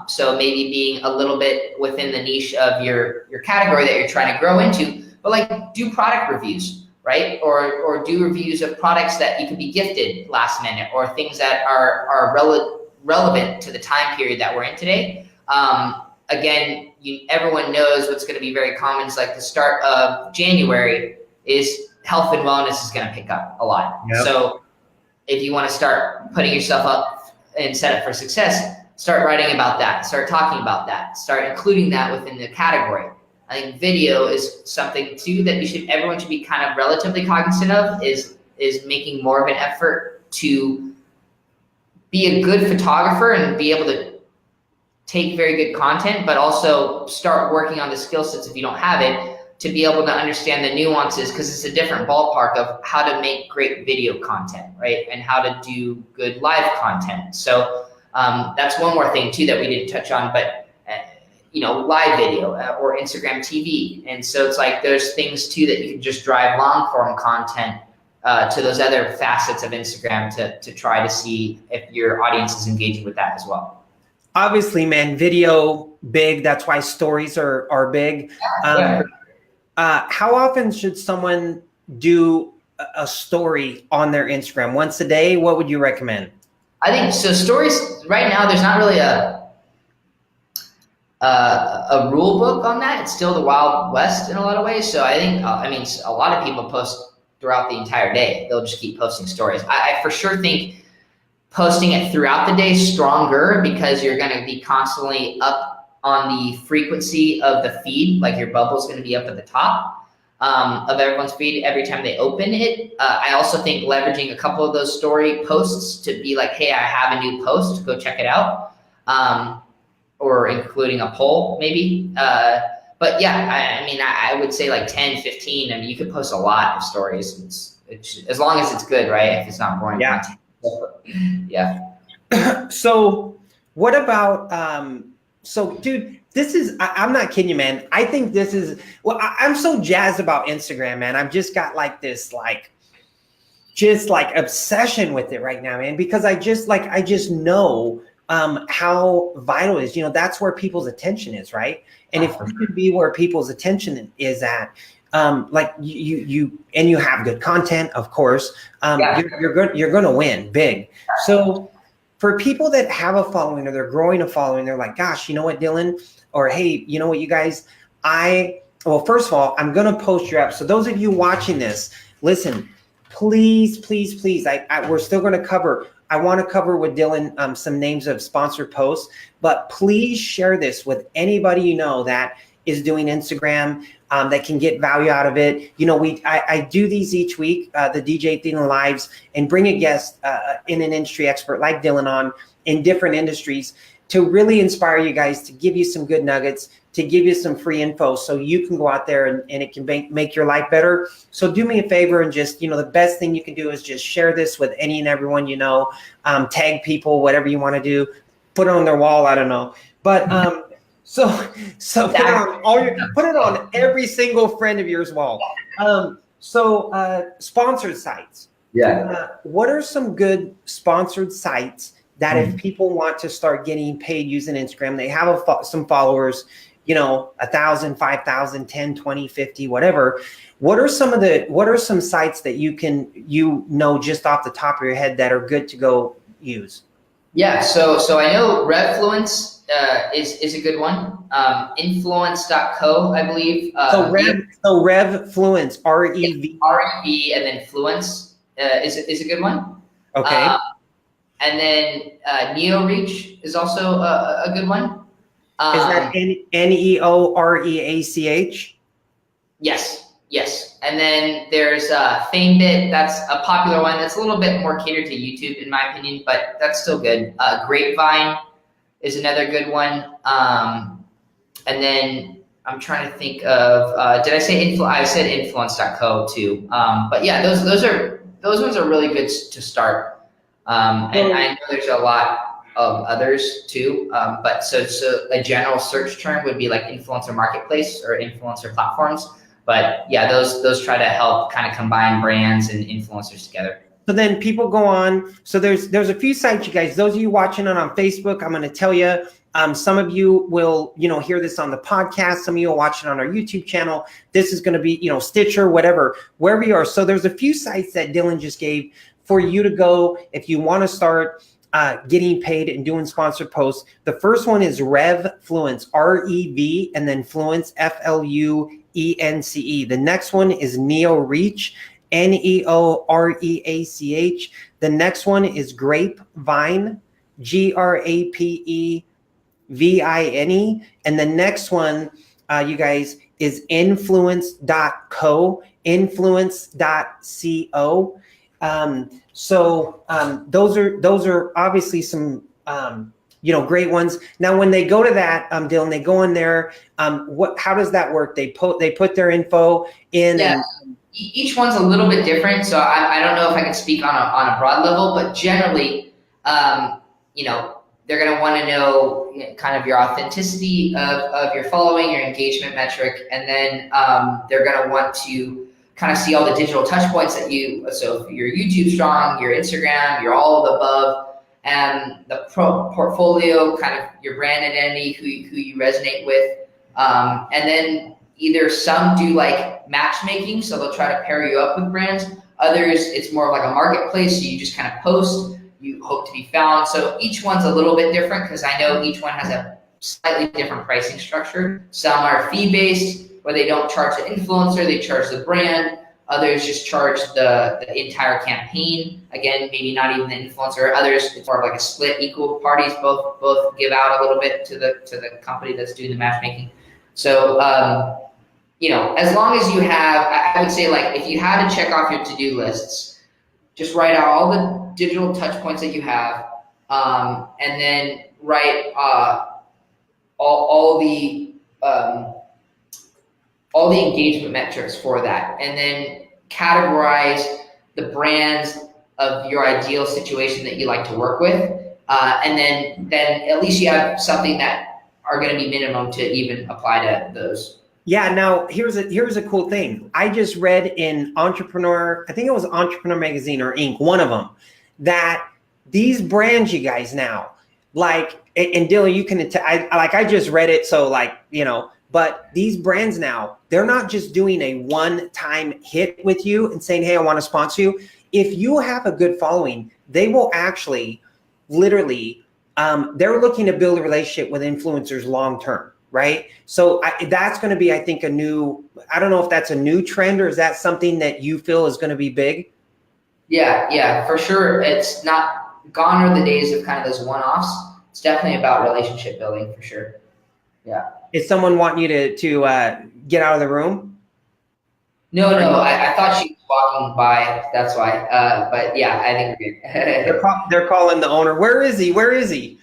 So maybe being a little bit within the niche of your category that you're trying to grow into, but like do product reviews, right? Or do reviews of products that you could be gifted last minute, or things that are relevant to the time period that we're in today. Again, everyone knows what's going to be very common is like the start of January is health and wellness is going to pick up a lot. Yep. So if you want to start putting yourself up and set up for success, start writing about that, start talking about that, start including that within the category. I think video is something too that everyone should be kind of relatively cognizant of, is making more of an effort to be a good photographer and be able to take very good content, but also start working on the skill sets if you don't have it, to be able to understand the nuances, because it's a different ballpark of how to make great video content, right? And how to do good live content. So that's one more thing too that we didn't touch on, but live video or Instagram TV. And so it's like there's things too that you can just drive long form content to those other facets of Instagram to try to see if your audience is engaging with that as well. Obviously, man, video big. That's why stories are big. How often should someone do a story on their Instagram? Once a day? What would you recommend? I think so. Stories right now, there's not really a rule book on that. It's still the Wild West in a lot of ways. So I think, a lot of people post throughout the entire day. They'll just keep posting stories. I for sure think posting it throughout the day is stronger, because you're going to be constantly up on the frequency of the feed. Like your bubble is going to be up at the top of everyone's feed every time they open it. I also think leveraging a couple of those story posts to be like, hey, I have a new post, go check it out. Or including a poll maybe. But yeah, I would say like 10, 15. You could post a lot of stories. It's as long as it's good, right? If it's not boring content. Yeah. So what about, dude, this is, I'm not kidding you, man. I think this is, I'm so jazzed about Instagram, man. I've just got like this, just obsession with it right now, man, because I just know how vital it is. That's where people's attention is, right? And if you can be where people's attention is at, you have good content, of course, you're going to win big. So for people that have a following or they're growing a following, they're like, gosh, you know what, Dillon? Or, hey, you know what, you guys, first of all, I'm going to post your app. So those of you watching this, listen, please, we're still going to cover, I want to cover with Dillon some names of sponsored posts, but please share this with anybody you know that is doing Instagram, that can get value out of it. I do these each week, the DJ Thielen Lives, and bring a guest in an industry expert like Dillon on in different industries to really inspire you guys, to give you some good nuggets, to give you some free info so you can go out there and it can make your life better. So do me a favor and just, the best thing you can do is just share this with any and everyone you know, tag people, whatever you want to do, put it on their wall, I don't know. But so put it on every single friend of yours wall. Sponsored sites. Yeah. What are some good sponsored sites that if people want to start getting paid using Instagram, they have some followers, 1,000, 5,000, 10, 20, 50, whatever. What are some sites that you know just off the top of your head that are good to go use? Yeah, so I know Revfluence is a good one. Influence.co, I believe. So Revfluence, REV. REV and then Fluence is a good one. Okay. And then NeoReach is also a good one. Is that NEOREACH? Yes. And then there's FameBit. That's a popular one. That's a little bit more catered to YouTube, in my opinion, but that's still good. Grapevine is another good one. And then I'm trying to think of, did I say I said influence.co too. But yeah, those ones are really good to start. And I know there's a lot of others too. But so a general search term would be like influencer marketplace or influencer platforms. But yeah, those try to help kind of combine brands and influencers together. So then people go on. So there's a few sites, you guys. Those of you watching it on Facebook, I'm going to tell you. Some of you will, hear this on the podcast. Some of you will watch it on our YouTube channel. This is going to be, Stitcher, whatever, wherever you are. So there's a few sites that Dillon just gave for you to go if you want to start getting paid and doing sponsored posts. The first one is Revfluence, REV, and then Fluence, FLUENCE. The next one is NeoReach, NEOREACH. The next one is Grapevine, GRAPEVINE. And the next one, you guys, is influence.co, influence.co. So those are obviously some great ones. Now, when they go to that, Dillon, they go in there. How does that work? They put their info in. Yeah. Each one's a little bit different, so I don't know if I can speak on a broad level, but generally, they're going to want to know kind of your authenticity of your following, your engagement metric, and then they're going to want to kind of see all the digital touch points so if your YouTube strong, your Instagram, your all of the above, and the portfolio, kind of your brand identity, who you resonate with, and then either some do like matchmaking, so they'll try to pair you up with brands. Others, it's more of like a marketplace, so you just kind of post, you hope to be found. So each one's a little bit different because I know each one has a slightly different pricing structure. Some are fee-based, where they don't charge the influencer, they charge the brand. Others just charge the entire campaign. Again, maybe not even the influencer. Others, it's more of like a split, equal parties, both give out a little bit to the company that's doing the matchmaking. So, as long as you have, I would say, like, if you had to check off your to-do lists, just write out all the digital touch points that you have, and then write all the engagement metrics for that, and then categorize the brands of your ideal situation that you like to work with, and then at least you have something that are going to be minimum to even apply to those. Yeah. Now here's a cool thing. I just read in Entrepreneur, I think it was Entrepreneur Magazine or Inc., one of them, that these brands, you guys, now, like, and Dillon, you can, I just read it. So but these brands now, they're not just doing a one-time hit with you and saying, hey, I want to sponsor you. If you have a good following, they will actually literally, they're looking to build a relationship with influencers long-term, right? So that's going to be, I think, I don't know if that's a new trend, or is that something that you feel is going to be big? Yeah, for sure. It's not gone are the days of kind of those one-offs. It's definitely about relationship building for sure. Yeah. Is someone wanting you to get out of the room? No. I thought she was walking by. That's why. But yeah, I think we're good. They're calling the owner. Where is he?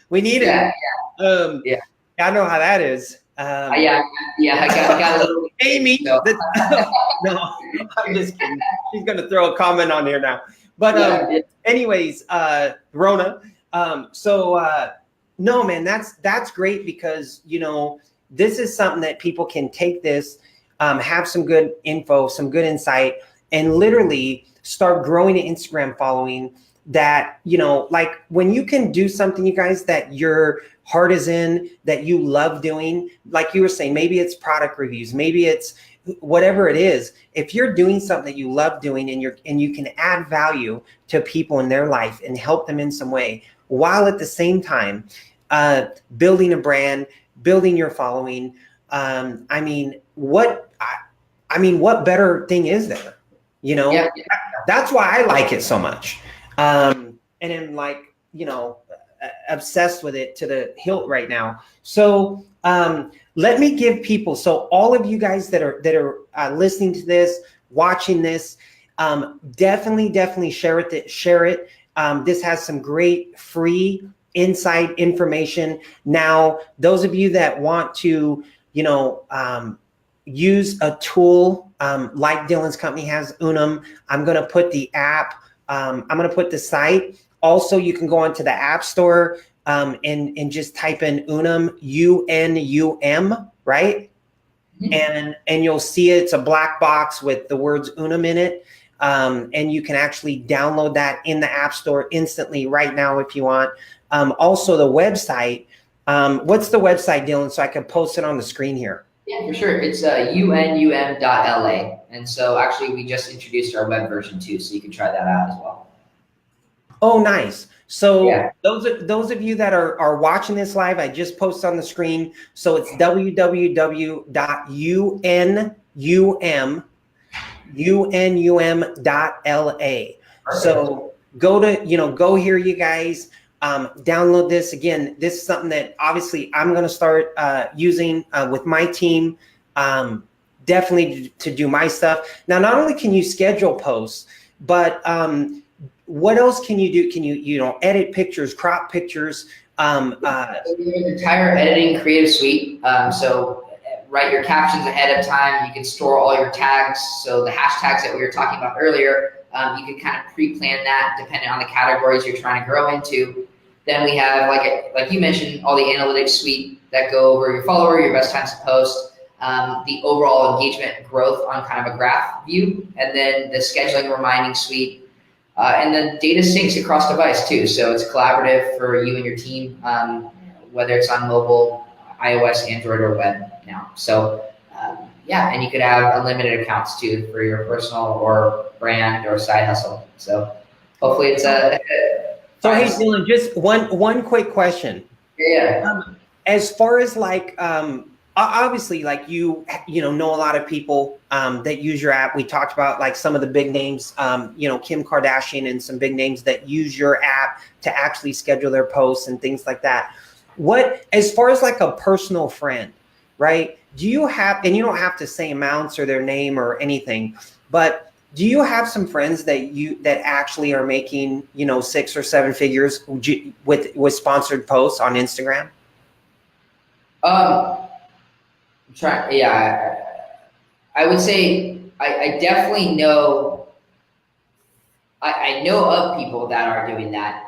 We need him. Yeah. I know how that is. I got a little. Amy. No, I'm just kidding. She's gonna throw a comment on here now. But anyways, Rona. No, man, that's great because this is something that people can take this, have some good info, some good insight, and literally start growing an Instagram following that, like when you can do something, you guys, that your heart is in, that you love doing, like you were saying, maybe it's product reviews, maybe it's whatever it is. If you're doing something that you love doing and you can add value to people in their life and help them in some way, while at the same time building a brand, building your following. I mean, what better thing is there? You know, Yeah. that's why I like it so much. And I'm like, obsessed with it to the hilt right now. So let me give people, so all of you guys that are listening to this, watching this, definitely share it. This has some great free insight information. Now, those of you that want to, use a tool like Dillon's company has, Unum, I'm going to put the app, I'm going to put the site. Also, you can go onto the App Store and just type in Unum, UNUM, right? Mm-hmm. And you'll see it's a black box with the words Unum in it. And you can actually download that in the App Store instantly right now if you want. Also, the website. What's the website, Dillon, so I can post it on the screen here? Yeah, for sure. It's unum.la. And so actually we just introduced our web version too, so you can try that out as well. Oh, nice. So yeah. Those of you that are watching this live, I just posted on the screen. So it's www.unum.la. So go here, you guys. Download this. Again, this is something that obviously I'm going to start using with my team, definitely to do my stuff. Now, not only can you schedule posts, but what else can you do? Can you edit pictures, crop pictures? An entire editing creative suite. So write your captions ahead of time. You can store all your tags. So the hashtags that we were talking about earlier, you can kind of pre-plan that depending on the categories you're trying to grow into. Then we have, like you mentioned, all the analytics suite that go over your follower, your best times to post, the overall engagement growth on kind of a graph view, and then the scheduling and reminding suite, and then data syncs across device too. So it's collaborative for you and your team, whether it's on mobile, iOS, Android, or web now. So yeah, and you could have unlimited accounts too for your personal or brand or side hustle. So hopefully it's So hey, Dillon, just one quick question. Yeah. As far as obviously, you know a lot of people that use your app. We talked about like some of the big names, Kim Kardashian and some big names that use your app to actually schedule their posts and things like that. What, as far as like a personal friend, right? Do you have, and you don't have to say amounts or their name or anything, but do you have some friends that actually are making 6 or 7 figures with sponsored posts on Instagram? Yeah, I would say I definitely know. I know of people that are doing that.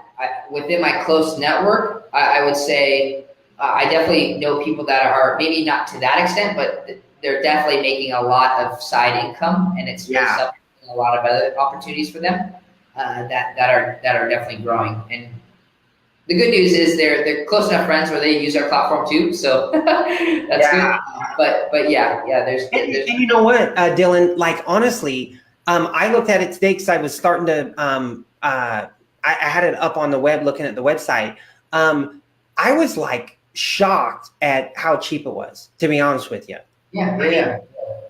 Within my close network, I would say I definitely know people that are maybe not to that extent, but they're definitely making a lot of side income, and it's a lot of other opportunities for them that are definitely growing. And the good news is they're close enough friends where they use our platform too, so that's good. But yeah, there's and you know what, Dillon? Like honestly, I looked at it today because I was starting to. I had it up on the web, looking at the website. I was like shocked at how cheap it was, to be honest with you. Yeah.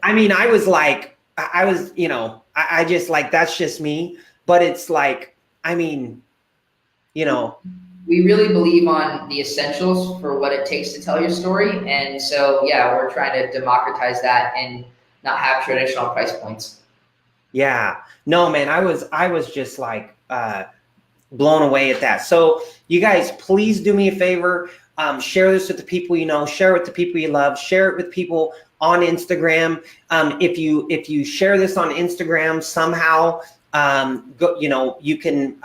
I mean, I was like, I just like, that's just me. But it's like, I mean, we really believe on the essentials for what it takes to tell your story. And so, yeah, we're trying to democratize that and not have traditional price points. Yeah, no, man, I was just like blown away at that. So you guys, please do me a favor. Share this with the people you know, share it with the people you love, share it with people on Instagram. If you share this on Instagram somehow, you can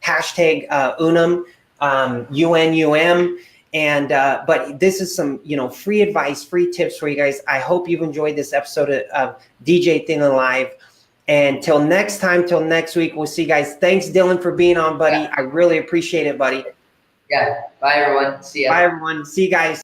hashtag Unum, UNUM. And but this is some free advice, free tips for you guys. I hope you've enjoyed this episode of DJ Thielen Live. And till next time, till next week, we'll see you guys. Thanks, Dillon, for being on, buddy. Yeah. I really appreciate it, buddy. Yeah. Bye, everyone. See ya. Bye, everyone. See you guys.